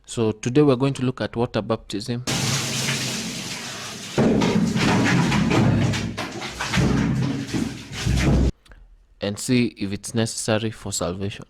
So today we're going to look at water baptism. And see if it's necessary for salvation.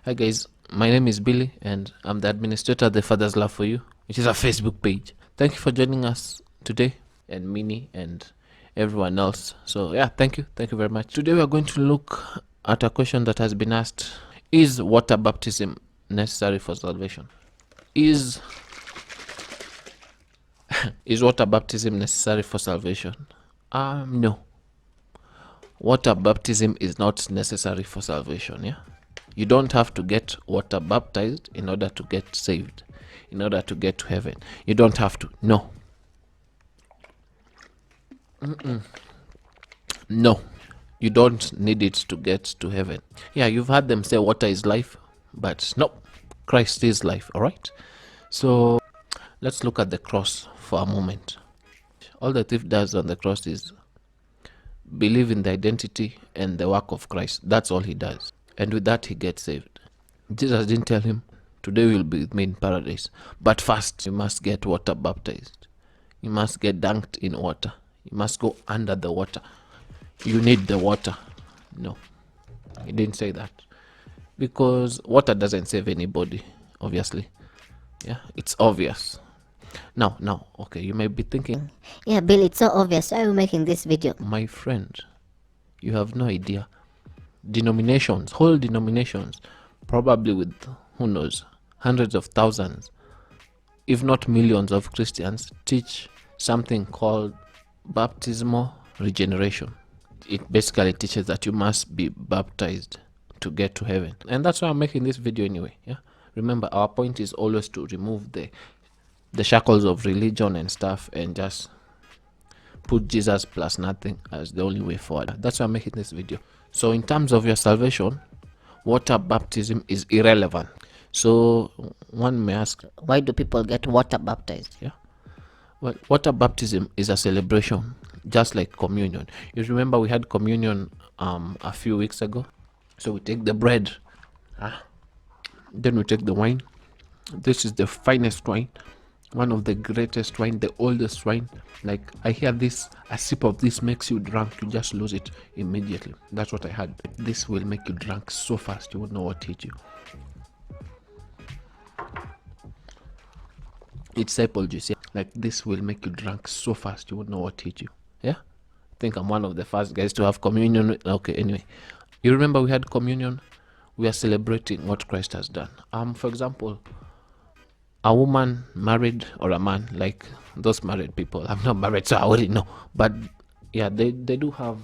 Hi guys, my name is Billy and I'm the administrator of the Father's Love for You, which is our Facebook page. Thank you for joining us today, and Minnie and everyone else. So yeah, thank you very much. Today we are going to look at a question that has been asked: is water baptism necessary for salvation? Is water baptism necessary for salvation? No. Water baptism is not necessary for salvation. Yeah, you don't have to get water baptized in order to get saved, in order to get to heaven. You don't have to. No. No, you don't need it to get to heaven. Yeah, you've heard them say water is life, but no, Christ is life. All right. So let's look at the cross for a moment. All the thief does on the cross is believe in the identity and the work of Christ. That's all he does. And with that, he gets saved. Jesus didn't tell him, today you'll be with me in paradise, but first you must get water baptized. You must get dunked in water. You must go under the water. You need the water. No, he didn't say that, because water doesn't save anybody, obviously. Yeah, it's obvious. Now, okay, you may be thinking, yeah, Bill, it's so obvious. Why are you making this video? My friend, you have no idea. Denominations, whole denominations, probably with, who knows, hundreds of thousands, if not millions of Christians, teach something called baptismal regeneration. It basically teaches that you must be baptized to get to heaven. And that's why I'm making this video anyway. Yeah. Remember, our point is always to remove the shackles of religion and stuff, and just put Jesus plus nothing as the only way forward. That's why I'm making this video. So in terms of your salvation, water baptism is irrelevant. So one may ask, Why do people get water baptized? yeah, well, water baptism is a celebration, just like communion. You remember we had communion a few weeks ago. So we take the bread, then we take the wine. This is the finest wine, one of the greatest wine, the oldest wine. Like, I hear this, a sip of this makes you drunk, you just lose it immediately. That's what I had. This will make you drunk so fast you won't know what hit you. It's apple juice. Yeah? Like, this will make you drunk so fast you won't know what hit you. Yeah, I think I'm one of the first guys to have communion. Okay, anyway, you remember we had communion. We are celebrating what Christ has done. For example, a woman married, or a man, like those married people. I'm not married, so I wouldn't know. But yeah, they do have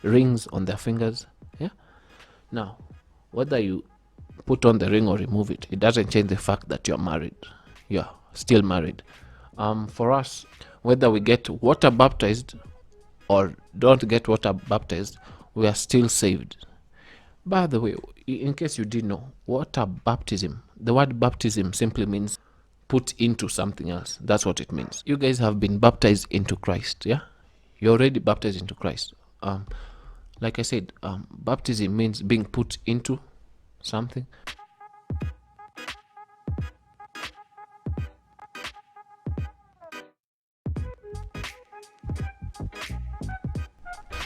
rings on their fingers. Yeah. Now, whether you put on the ring or remove it, it doesn't change the fact that you're married. You're still married. For us, whether we get water baptized or don't get water baptized, we are still saved. By the way, in case you didn't know, water baptism, the word baptism simply means put into something else. That's what it means. You guys have been baptized into Christ. Yeah, you're already baptized into Christ. Like I said, baptism means being put into something.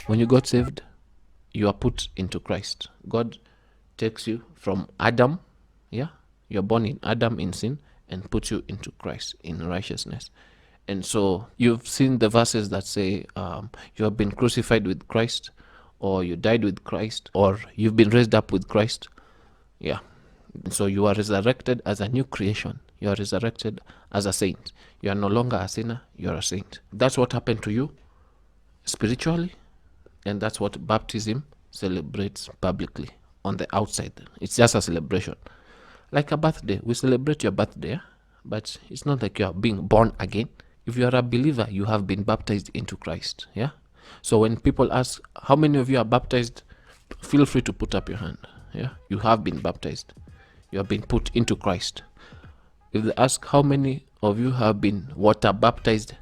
When you got saved, you are put into Christ. God takes you from Adam, yeah, you're born in Adam in sin, and puts you into Christ in righteousness. And so you've seen the verses that say you have been crucified with Christ, or you died with Christ, or you've been raised up with Christ. Yeah. And so you are resurrected as a new creation. You are resurrected as a saint. You are no longer a sinner, you are a saint. That's what happened to you spiritually, and that's what baptism celebrates publicly on the outside. It's just a celebration. Like a birthday, we celebrate your birthday, but it's not like you are being born again. If you are a believer, you have been baptized into Christ. Yeah. So when people ask, how many of you are baptized, feel free to put up your hand. Yeah, you have been baptized. You have been put into Christ. If they ask how many of you have been water baptized,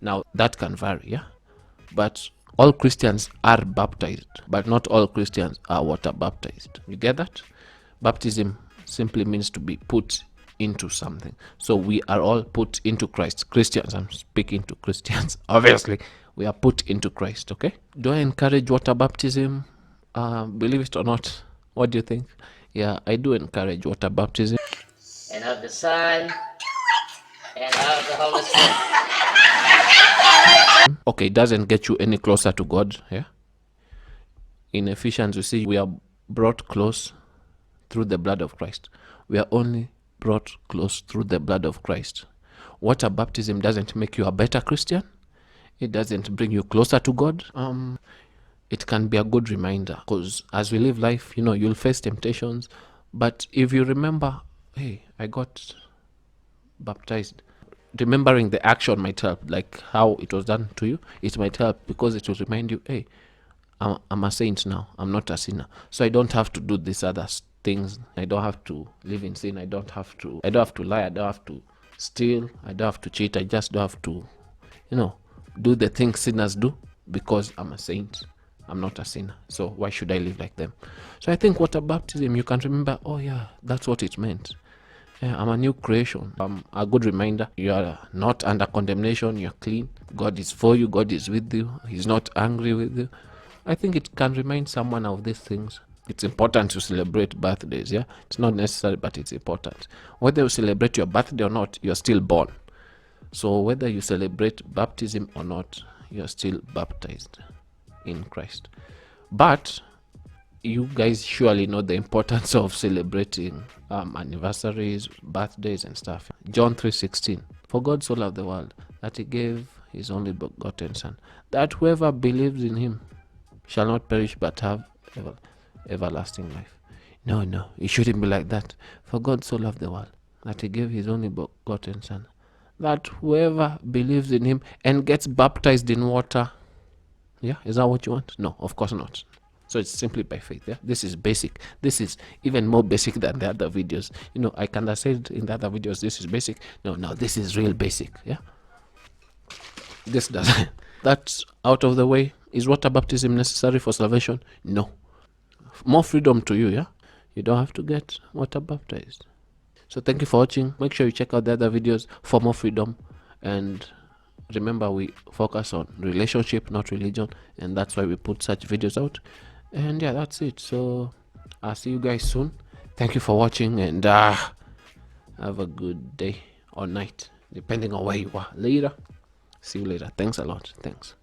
now that can vary, yeah? But all Christians are baptized, but not all Christians are water baptized. You get that? Baptism simply means to be put into something. So we are all put into Christ. Christians, I'm speaking to Christians, obviously. We are put into Christ, okay? Do I encourage water baptism? Believe it or not, what do you think? Yeah, I do encourage water baptism. And of the Son, and of the Holy Spirit. Okay, it doesn't get you any closer to God, yeah? In Ephesians, we see we are brought close through the blood of Christ. We are only brought close through the blood of Christ. Water baptism doesn't make you a better Christian. It doesn't bring you closer to God. It can be a good reminder, because as we live life, you'll face temptations. But if you remember, hey, I got baptized, remembering the action might help, like how it was done to you. It might help because it will remind you, hey, I'm a saint now. I'm not a sinner. So I don't have to do these other things. I don't have to live in sin. I don't have to lie. I don't have to steal. I don't have to cheat. I just don't have to, do the things sinners do, because I'm a saint. I'm not a sinner. So why should I live like them? So I think water baptism, you can remember, oh yeah, that's what it meant. Yeah, I'm a new creation. A good reminder. You are not under condemnation. You're clean. God is for you. God is with you. He's not angry with you. I think it can remind someone of these things. It's important to celebrate birthdays, yeah? It's not necessary, but it's important. Whether you celebrate your birthday or not, you're still born. So whether you celebrate baptism or not, you're still baptized in Christ. But you guys surely know the importance of celebrating anniversaries, birthdays and stuff. John 3:16. For God so loved the world that he gave his only begotten Son, that whoever believes in him shall not perish but have everlasting life. No, it shouldn't be like that. For God so loved the world that he gave his only begotten Son, that whoever believes in him and gets baptized in water. Yeah, is that what you want? No, of course not. So it's simply by faith. Yeah, this is basic. This is even more basic than the other videos. I can have said in the other videos this is basic. No, this is real basic. Yeah, this doesn't. That's out of the way. Is water baptism necessary for salvation? No. More freedom to you. Yeah, you don't have to get water baptized. So thank you for watching. Make sure you check out the other videos for more freedom, and remember, we focus on relationship, not religion, and that's why we put such videos out. And yeah, that's it. So I'll see you guys soon. Thank you for watching, and have a good day or night, depending on where you are. Later. See you later. Thanks a lot. Thanks.